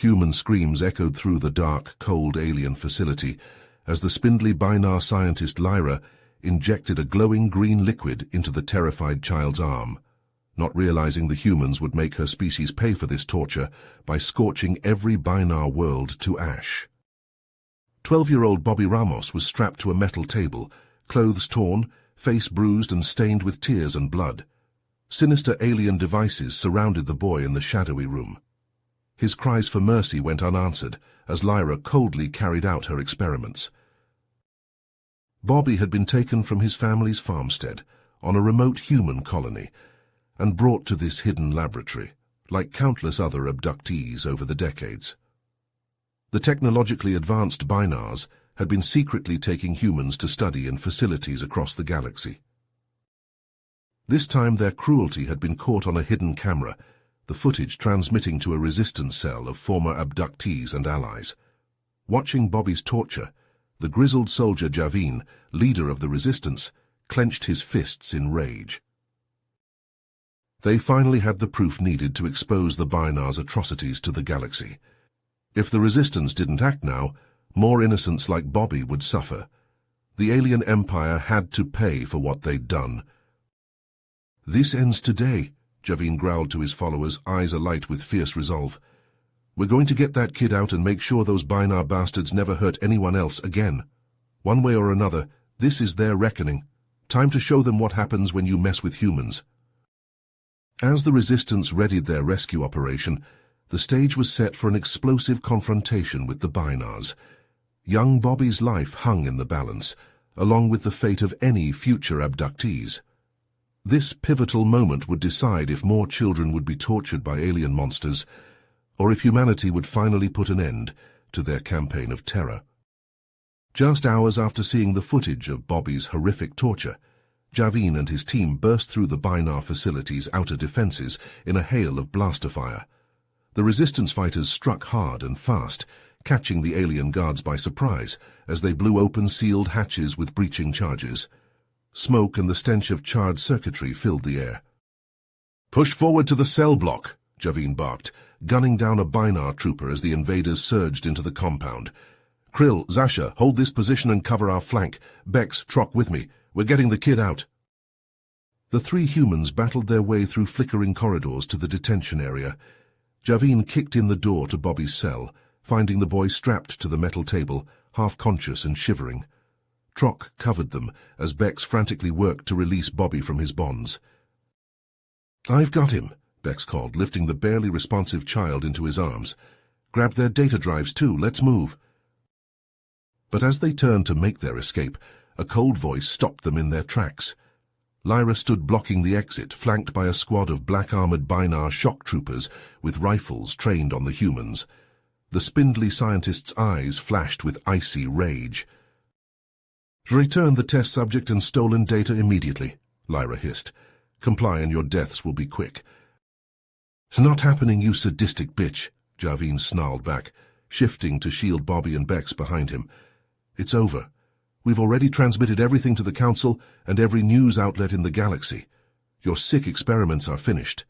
Human screams echoed through the dark, cold alien facility as the spindly Binar scientist Lyra injected a glowing green liquid into the terrified child's arm, not realizing the humans would make her species pay for this torture by scorching every Binar world to ash. 12-year-old Bobby Ramos was strapped to a metal table, clothes torn, face bruised and stained with tears and blood. Sinister alien devices surrounded the boy in the shadowy room. His cries for mercy went unanswered as Lyra coldly carried out her experiments. Bobby had been taken from his family's farmstead on a remote human colony and brought to this hidden laboratory, like countless other abductees over the decades. The technologically advanced Binars had been secretly taking humans to study in facilities across the galaxy. This time their cruelty had been caught on a hidden camera, the footage transmitting to a resistance cell of former abductees and allies. Watching Bobby's torture, the grizzled soldier Javin, leader of the resistance, clenched his fists in rage. They finally had the proof needed to expose the Binar's atrocities to the galaxy. If the resistance didn't act now, more innocents like Bobby would suffer. The alien empire had to pay for what they'd done. "This ends today," Javin growled to his followers, eyes alight with fierce resolve. "We're going to get that kid out and make sure those Binar bastards never hurt anyone else again. One way or another, this is their reckoning. Time to show them what happens when you mess with humans." As the resistance readied their rescue operation, the stage was set for an explosive confrontation with the Binars. Young Bobby's life hung in the balance, along with the fate of any future abductees. This pivotal moment would decide if more children would be tortured by alien monsters, or if humanity would finally put an end to their campaign of terror. Just hours after seeing the footage of Bobby's horrific torture, Javin and his team burst through the Binar facility's outer defenses in a hail of blaster fire. The resistance fighters struck hard and fast, catching the alien guards by surprise as they blew open sealed hatches with breaching charges. Smoke and the stench of charred circuitry filled the air. "Push forward to the cell block," Javin barked, gunning down a Binar trooper as the invaders surged into the compound. "Krill, Zasha, hold this position and cover our flank. Bex, Trock with me. We're getting the kid out." The three humans battled their way through flickering corridors to the detention area. Javin kicked in the door to Bobby's cell, finding the boy strapped to the metal table, half-conscious and shivering. Trock covered them as Bex frantically worked to release Bobby from his bonds. "I've got him," Bex called, lifting the barely responsive child into his arms. "Grab their data drives too, let's move." But as they turned to make their escape, a cold voice stopped them in their tracks. Lyra stood blocking the exit, flanked by a squad of black-armored Binar shock troopers with rifles trained on the humans. The spindly scientist's eyes flashed with icy rage. "Return the test subject and stolen data immediately," Lyra hissed. "Comply and your deaths will be quick." "It's not happening, you sadistic bitch," Javin snarled back, shifting to shield Bobby and Bex behind him. "It's over. We've already transmitted everything to the Council and every news outlet in the galaxy. Your sick experiments are finished."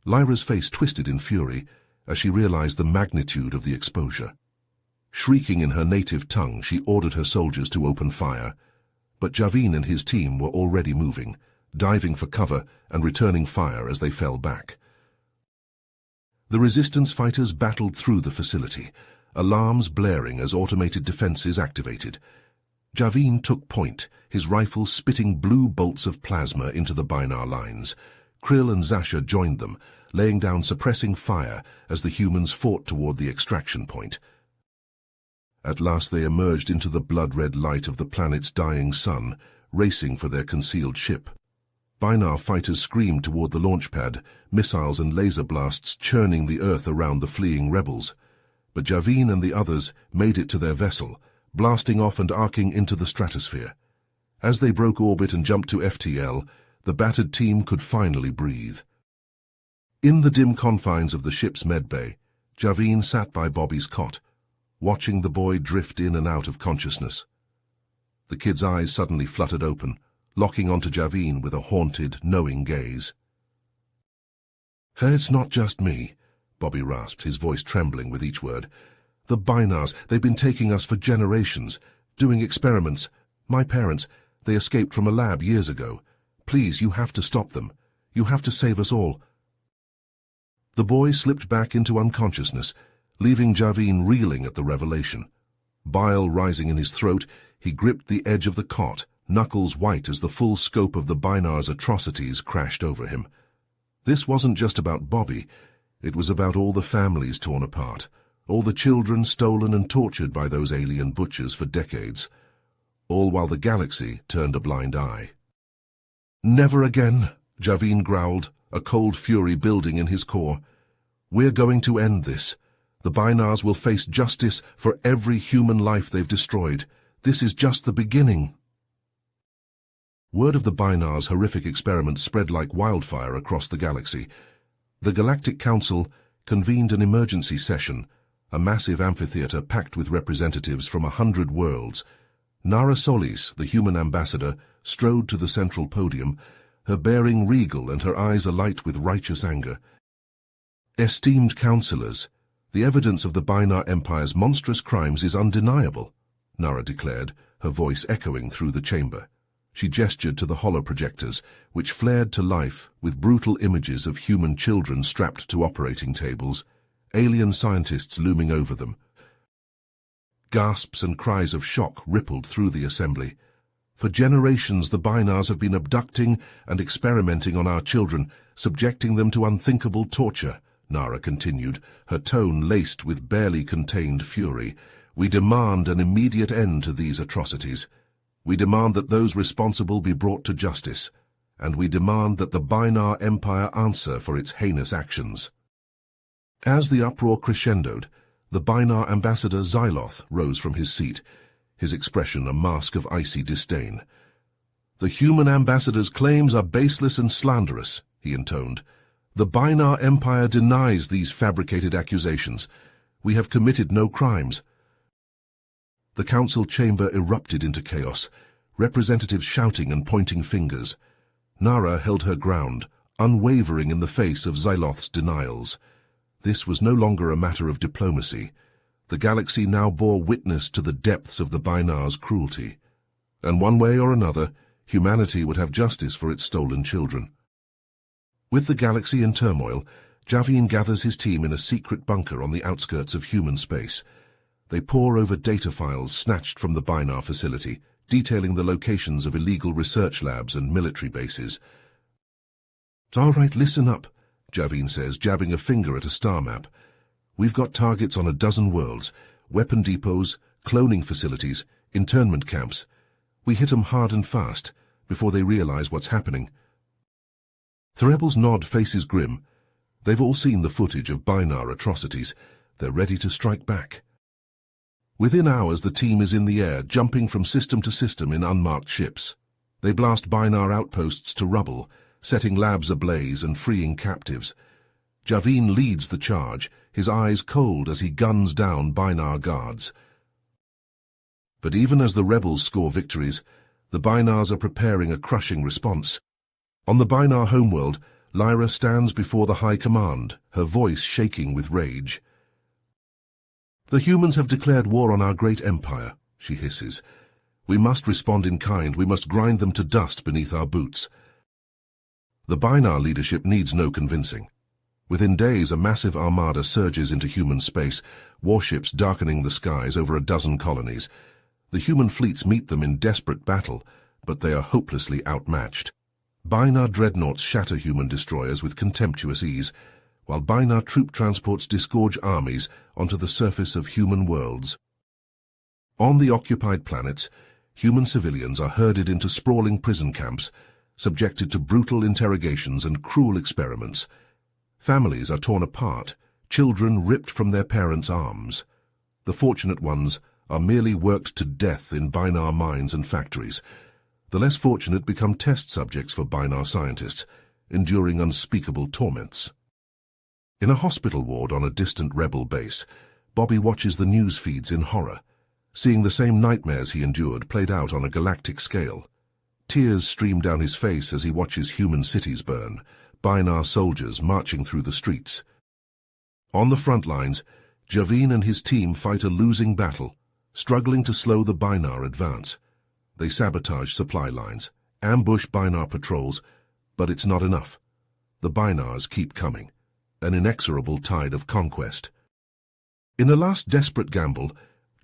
Lyra's face twisted in fury as she realized the magnitude of the exposure. Shrieking in her native tongue, she ordered her soldiers to open fire. But Javin and his team were already moving, diving for cover and returning fire as they fell back. The resistance fighters battled through the facility, alarms blaring as automated defenses activated. Javin took point, his rifle spitting blue bolts of plasma into the Binar lines. Krill and Zasha joined them, laying down suppressing fire as the humans fought toward the extraction point. At last they emerged into the blood-red light of the planet's dying sun, racing for their concealed ship. Binar fighters screamed toward the launch pad, missiles and laser blasts churning the earth around the fleeing rebels. But Javin and the others made it to their vessel, blasting off and arcing into the stratosphere. As they broke orbit and jumped to FTL, the battered team could finally breathe. In the dim confines of the ship's medbay, Javin sat by Bobby's cot, watching the boy drift in and out of consciousness. The kid's eyes suddenly fluttered open, locking onto Javin with a haunted, knowing gaze. "It's not just me," Bobby rasped, his voice trembling with each word. "The Binars, they've been taking us for generations, doing experiments. My parents, they escaped from a lab years ago. Please, you have to stop them. You have to save us all." The boy slipped back into unconsciousness, leaving Javin reeling at the revelation. Bile rising in his throat, he gripped the edge of the cot, knuckles white as the full scope of the Binar's atrocities crashed over him. This wasn't just about Bobby. It was about all the families torn apart, all the children stolen and tortured by those alien butchers for decades, all while the galaxy turned a blind eye. "Never again," Javin growled, a cold fury building in his core. "We're going to end this. The Binars will face justice for every human life they've destroyed. This is just the beginning." Word of the Binars' horrific experiments spread like wildfire across the galaxy. The Galactic Council convened an emergency session, a massive amphitheater packed with representatives from 100 worlds. Nara Solis, the human ambassador, strode to the central podium, her bearing regal and her eyes alight with righteous anger. "Esteemed councillors, the evidence of the Binar Empire's monstrous crimes is undeniable," Nara declared, her voice echoing through the chamber. She gestured to the holoprojectors, which flared to life with brutal images of human children strapped to operating tables, alien scientists looming over them. Gasps and cries of shock rippled through the assembly. "For generations the Binars have been abducting and experimenting on our children, subjecting them to unthinkable torture," Nara continued, her tone laced with barely contained fury. "We demand an immediate end to these atrocities. We demand that those responsible be brought to justice, and we demand that the Binar Empire answer for its heinous actions." As the uproar crescendoed, the Binar ambassador Xyloth rose from his seat, his expression a mask of icy disdain. "The human ambassador's claims are baseless and slanderous," he intoned. "The Binar Empire denies these fabricated accusations. We have committed no crimes." The council chamber erupted into chaos, representatives shouting and pointing fingers. Nara held her ground, unwavering in the face of Xyloth's denials. This was no longer a matter of diplomacy. The galaxy now bore witness to the depths of the Binar's cruelty. And one way or another, humanity would have justice for its stolen children. With the galaxy in turmoil, Javin gathers his team in a secret bunker on the outskirts of human space. They pore over data files snatched from the Binar facility, detailing the locations of illegal research labs and military bases. "All right, listen up," Javin says, jabbing a finger at a star map. "We've got targets on a dozen worlds, weapon depots, cloning facilities, internment camps. We hit 'em hard and fast, before they realize what's happening." The rebels nod, faces grim. They've all seen the footage of Binar atrocities. They're ready to strike back. Within hours, the team is in the air, jumping from system to system in unmarked ships. They blast Binar outposts to rubble, setting labs ablaze and freeing captives. Javin leads the charge, his eyes cold as he guns down Binar guards. But even as the rebels score victories, the Binars are preparing a crushing response. On the Binar homeworld, Lyra stands before the High Command, her voice shaking with rage. "The humans have declared war on our great empire," she hisses. "We must respond in kind. We must grind them to dust beneath our boots." The Binar leadership needs no convincing. Within days, a massive armada surges into human space, warships darkening the skies over a dozen colonies. The human fleets meet them in desperate battle, but they are hopelessly outmatched. Binar dreadnoughts shatter human destroyers with contemptuous ease, while Binar troop transports disgorge armies onto the surface of human worlds. On the occupied planets, human civilians are herded into sprawling prison camps, subjected to brutal interrogations and cruel experiments. Families are torn apart, children ripped from their parents' arms. The fortunate ones are merely worked to death in Binar mines and factories. The less fortunate become test subjects for Binar scientists, enduring unspeakable torments. In a hospital ward on a distant rebel base, Bobby watches the news feeds in horror, seeing the same nightmares he endured played out on a galactic scale. Tears stream down his face as he watches human cities burn, Binar soldiers marching through the streets. On the front lines, Javin and his team fight a losing battle, struggling to slow the Bynarr advance. They sabotage supply lines, ambush Bynarr patrols, but it's not enough. The Bynarrs keep coming, an inexorable tide of conquest. In a last desperate gamble,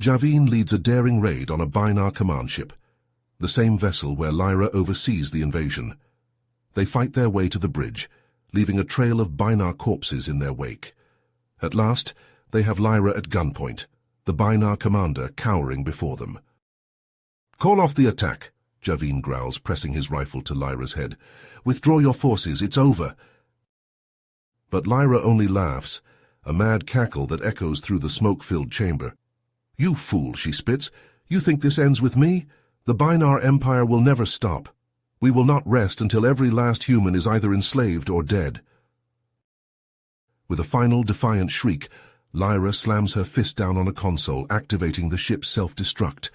Javin leads a daring raid on a Bynarr command ship, the same vessel where Lyra oversees the invasion. They fight their way to the bridge, leaving a trail of Bynarr corpses in their wake. At last, they have Lyra at gunpoint, the Bynarr commander cowering before them. "Call off the attack," Javin growls, pressing his rifle to Lyra's head. "Withdraw your forces, it's over." But Lyra only laughs, a mad cackle that echoes through the smoke-filled chamber. "You fool," she spits. "You think this ends with me? The Bynarr Empire will never stop. We will not rest until every last human is either enslaved or dead." With a final defiant shriek, Lyra slams her fist down on a console, activating the ship's self-destruct.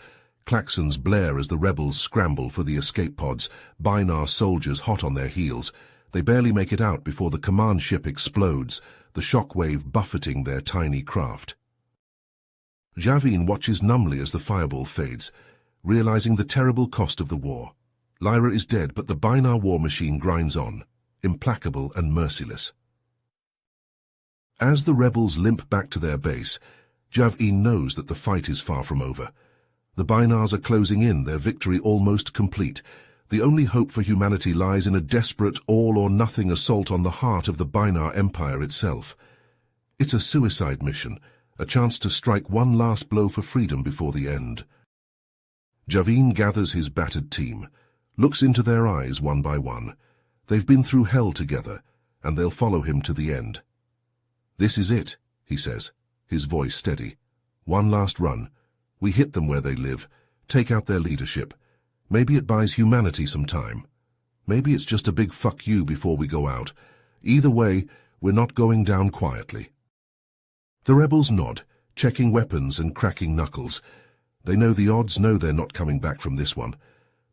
Klaxons blare as the rebels scramble for the escape pods, Bynarr soldiers hot on their heels. They barely make it out before the command ship explodes, the shockwave buffeting their tiny craft. Javin watches numbly as the fireball fades, realizing the terrible cost of the war. Lyra is dead, but the Bynarr war machine grinds on, implacable and merciless. As the rebels limp back to their base, Javin knows that the fight is far from over. The Bynarrs are closing in, their victory almost complete. The only hope for humanity lies in a desperate all-or-nothing assault on the heart of the Bynarr Empire itself. It's a suicide mission, a chance to strike one last blow for freedom before the end. Javin gathers his battered team, looks into their eyes one by one. They've been through hell together, and they'll follow him to the end. "This is it," he says, his voice steady. "One last run. We hit them where they live, take out their leadership. Maybe it buys humanity some time. Maybe it's just a big fuck you before we go out. Either way, we're not going down quietly." The rebels nod, checking weapons and cracking knuckles. They know the odds know they're not coming back from this one,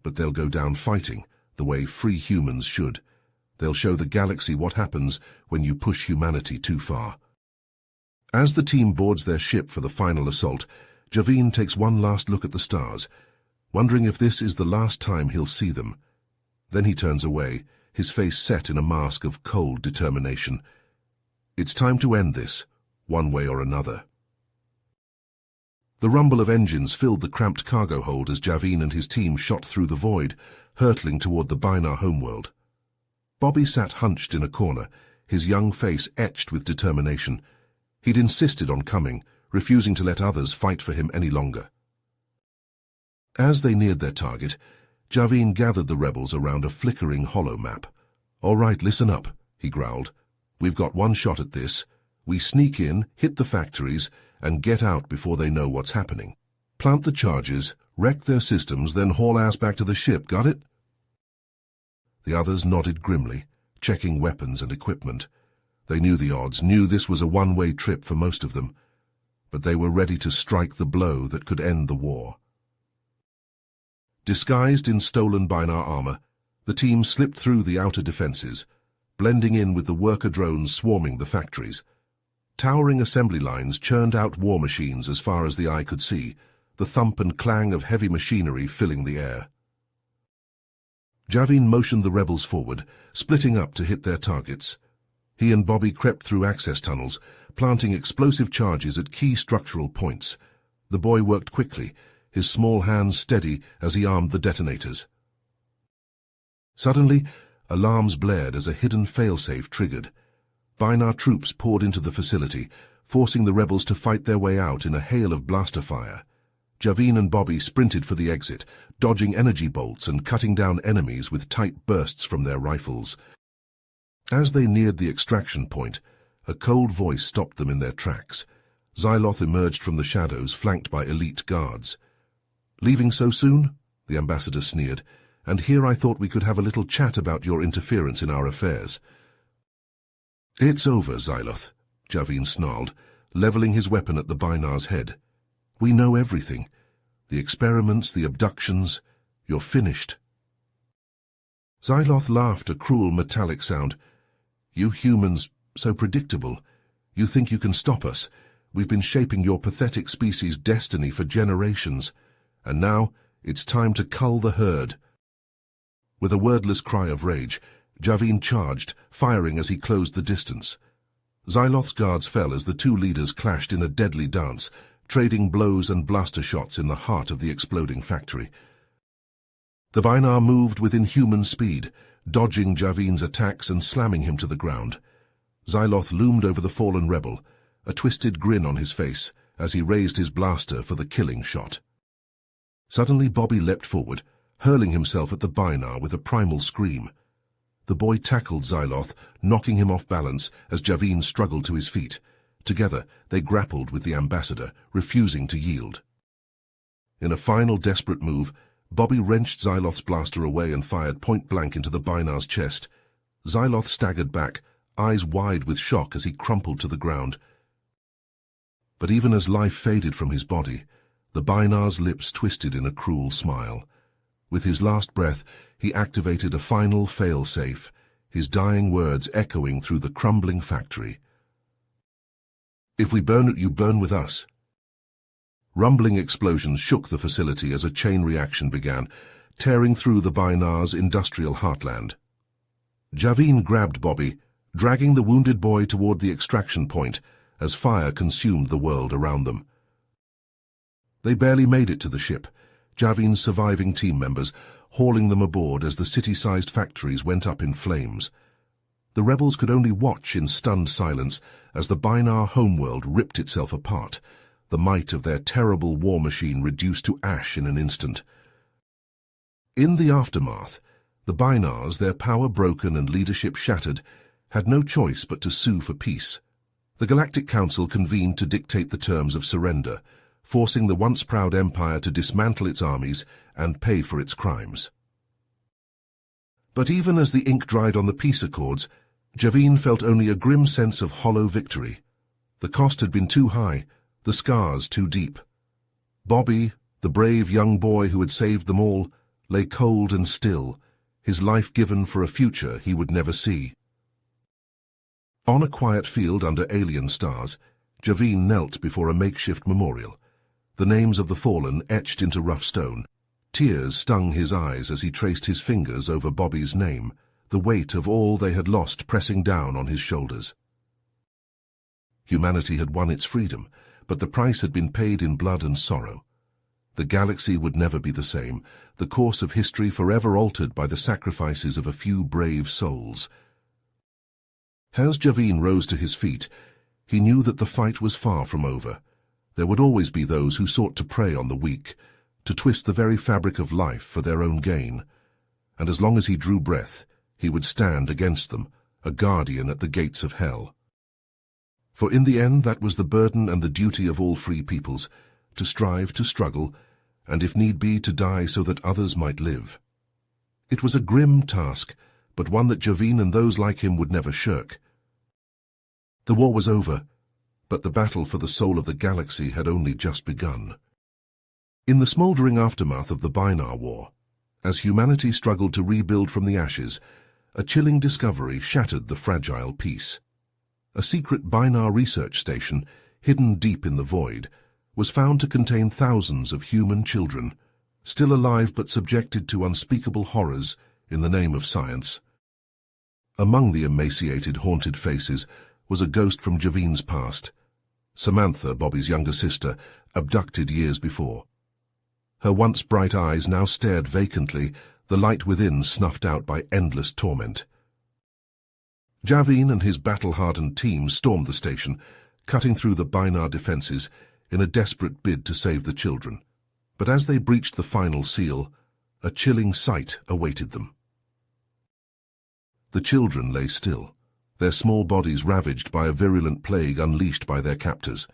but they'll go down fighting, the way free humans should. They'll show the galaxy what happens when you push humanity too far. As the team boards their ship for the final assault, Javin takes one last look at the stars, wondering if this is the last time he'll see them. Then he turns away, his face set in a mask of cold determination. It's time to end this, one way or another. The rumble of engines filled the cramped cargo hold as Javin and his team shot through the void, hurtling toward the Bynarr homeworld. Bobby sat hunched in a corner, his young face etched with determination. He'd insisted on coming, refusing to let others fight for him any longer. As they neared their target, Javin gathered the rebels around a flickering hollow map. "All right, listen up," he growled. "We've got one shot at this. We sneak in, hit the factories, and get out before they know what's happening. Plant the charges, wreck their systems, then haul ass back to the ship, got it?" The others nodded grimly, checking weapons and equipment. They knew the odds, knew this was a one-way trip for most of them, but they were ready to strike the blow that could end the war. Disguised in stolen Bynarr armor, the team slipped through the outer defenses, blending in with the worker drones swarming the factories. Towering assembly lines churned out war machines as far as the eye could see, the thump and clang of heavy machinery filling the air. Javin motioned the rebels forward, splitting up to hit their targets. He and Bobby crept through access tunnels, planting explosive charges at key structural points. The boy worked quickly, his small hands steady as he armed the detonators. Suddenly, alarms blared as a hidden failsafe triggered. Bynarr troops poured into the facility, forcing the rebels to fight their way out in a hail of blaster fire. Javin and Bobby sprinted for the exit, dodging energy bolts and cutting down enemies with tight bursts from their rifles. As they neared the extraction point, a cold voice stopped them in their tracks. Xyloth emerged from the shadows, flanked by elite guards. "Leaving so soon?" the ambassador sneered. "And here I thought we could have a little chat about your interference in our affairs." "It's over, Xyloth," Javin snarled, leveling his weapon at the Bynarr's head. "We know everything. The experiments, the abductions. You're finished." Xyloth laughed a cruel metallic sound. "You humans, so predictable. You think you can stop us? We've been shaping your pathetic species' destiny for generations. And now, it's time to cull the herd." With a wordless cry of rage, Javin charged, firing as he closed the distance. Xyloth's guards fell as the two leaders clashed in a deadly dance, trading blows and blaster shots in the heart of the exploding factory. The Bynarr moved with inhuman speed, dodging Javin's attacks and slamming him to the ground. Xyloth loomed over the fallen rebel, a twisted grin on his face as he raised his blaster for the killing shot. Suddenly Bobby leapt forward, hurling himself at the Bynarr with a primal scream. The boy tackled Xyloth, knocking him off balance as Javin struggled to his feet. Together, they grappled with the ambassador, refusing to yield. In a final desperate move, Bobby wrenched Xyloth's blaster away and fired point-blank into the Bynarr's chest. Xyloth staggered back, eyes wide with shock as he crumpled to the ground. But even as life faded from his body, the Bynarr's lips twisted in a cruel smile. With his last breath, he activated a final fail-safe, his dying words echoing through the crumbling factory. "If we burn it, you burn with us." Rumbling explosions shook the facility as a chain reaction began, tearing through the Bynarr's industrial heartland. Javin grabbed Bobby, dragging the wounded boy toward the extraction point as fire consumed the world around them. They barely made it to the ship, Javin's surviving team members hauling them aboard as the city-sized factories went up in flames. The rebels could only watch in stunned silence as the Bynarr homeworld ripped itself apart, the might of their terrible war machine reduced to ash in an instant. In the aftermath, the Bynarrs, their power broken and leadership shattered, had no choice but to sue for peace. The Galactic Council convened to dictate the terms of surrender, forcing the once proud empire to dismantle its armies and pay for its crimes. But even as the ink dried on the peace accords, Javin felt only a grim sense of hollow victory. The cost had been too high, the scars too deep. Bobby, the brave young boy who had saved them all, lay cold and still, his life given for a future he would never see. On a quiet field under alien stars, Javin knelt before a makeshift memorial, the names of the fallen etched into rough stone. Tears stung his eyes as he traced his fingers over Bobby's name, the weight of all they had lost pressing down on his shoulders. Humanity had won its freedom, but the price had been paid in blood and sorrow. The galaxy would never be the same, the course of history forever altered by the sacrifices of a few brave souls. As Javin rose to his feet, he knew that the fight was far from over. There would always be those who sought to prey on the weak, to twist the very fabric of life for their own gain. And as long as he drew breath, he would stand against them, a guardian at the gates of hell. For in the end that was the burden and the duty of all free peoples, to strive, to struggle, and if need be to die so that others might live. It was a grim task, but one that Javin and those like him would never shirk. The war was over, but the battle for the soul of the galaxy had only just begun. In the smouldering aftermath of the Bynarr War, as humanity struggled to rebuild from the ashes, a chilling discovery shattered the fragile peace. A secret Bynarr research station, hidden deep in the void, was found to contain thousands of human children, still alive but subjected to unspeakable horrors in the name of science. Among the emaciated, haunted faces was a ghost from Javin's past, Samantha, Bobby's younger sister, abducted years before. Her once bright eyes now stared vacantly, the light within snuffed out by endless torment. Javin and his battle-hardened team stormed the station, cutting through the Bynarr defenses in a desperate bid to save the children. But as they breached the final seal, a chilling sight awaited them. The children lay still, their small bodies ravaged by a virulent plague unleashed by their captors.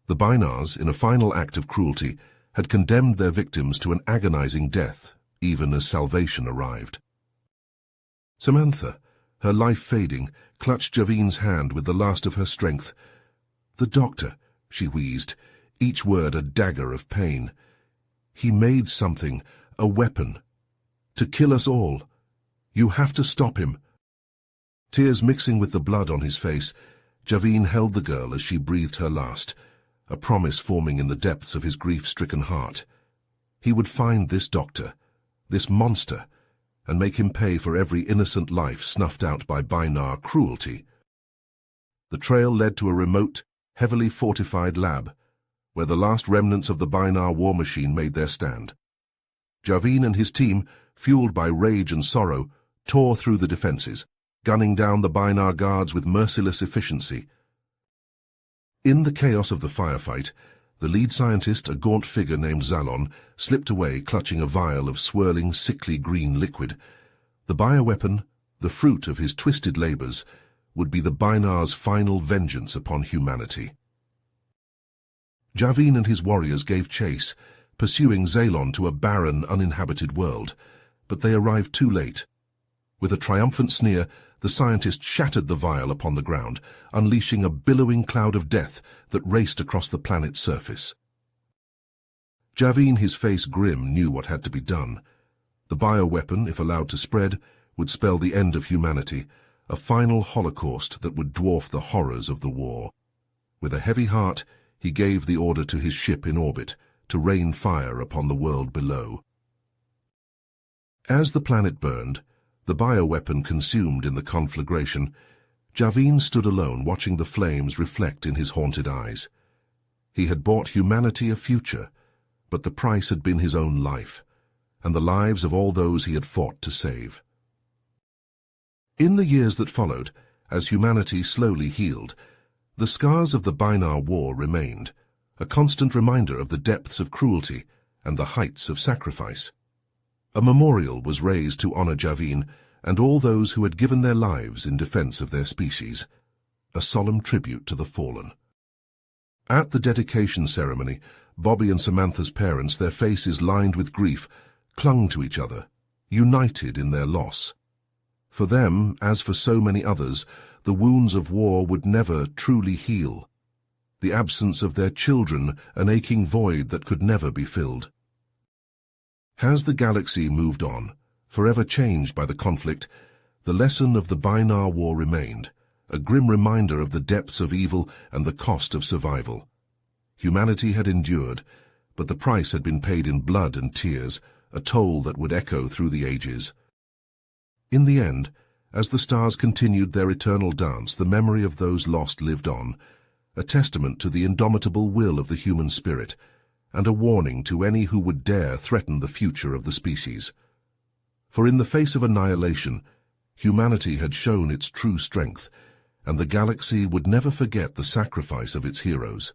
The Bynarrs, in a final act of cruelty, had condemned their victims to an agonizing death, even as salvation arrived. Samantha, her life fading, clutched Javin's hand with the last of her strength. "The doctor," she wheezed, each word a dagger of pain. "He made something, a weapon, to kill us all. You have to stop him." Tears mixing with the blood on his face, Javine held the girl as she breathed her last, a promise forming in the depths of his grief-stricken heart. He would find this doctor, this monster, and make him pay for every innocent life snuffed out by Bynarr cruelty. The trail led to a remote, heavily fortified lab, where the last remnants of the Bynarr war machine made their stand. Javine and his team, fueled by rage and sorrow, tore through the defenses, gunning down the Bynarr guards with merciless efficiency. In the chaos of the firefight, the lead scientist, a gaunt figure named Zalon, slipped away clutching a vial of swirling, sickly green liquid. The bioweapon, the fruit of his twisted labors, would be the Bynarr's final vengeance upon humanity. Javine and his warriors gave chase, pursuing Zalon to a barren, uninhabited world, but they arrived too late. With a triumphant sneer, the scientist shattered the vial upon the ground, unleashing a billowing cloud of death that raced across the planet's surface. Javine, his face grim, knew what had to be done. The bioweapon, if allowed to spread, would spell the end of humanity, a final holocaust that would dwarf the horrors of the war. With a heavy heart, he gave the order to his ship in orbit to rain fire upon the world below. As the planet burned, the bioweapon consumed in the conflagration, Javine stood alone watching the flames reflect in his haunted eyes. He had bought humanity a future, but the price had been his own life, and the lives of all those he had fought to save. In the years that followed, as humanity slowly healed, the scars of the Bynarr War remained, a constant reminder of the depths of cruelty and the heights of sacrifice. A memorial was raised to honor Javine and all those who had given their lives in defense of their species, a solemn tribute to the fallen. At the dedication ceremony, Bobby and Samantha's parents, their faces lined with grief, clung to each other, united in their loss. For them, as for so many others, the wounds of war would never truly heal. The absence of their children, an aching void that could never be filled. As the galaxy moved on, forever changed by the conflict, the lesson of the Bynarr War remained, a grim reminder of the depths of evil and the cost of survival. Humanity had endured, but the price had been paid in blood and tears, a toll that would echo through the ages. In the end, as the stars continued their eternal dance, the memory of those lost lived on, a testament to the indomitable will of the human spirit, and a warning to any who would dare threaten the future of the species. For in the face of annihilation, humanity had shown its true strength, and the galaxy would never forget the sacrifice of its heroes.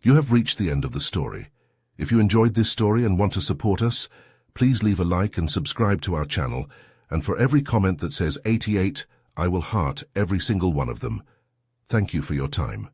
You have reached the end of the story. If you enjoyed this story and want to support us, please leave a like and subscribe to our channel, and for every comment that says 88, I will heart every single one of them. Thank you for your time.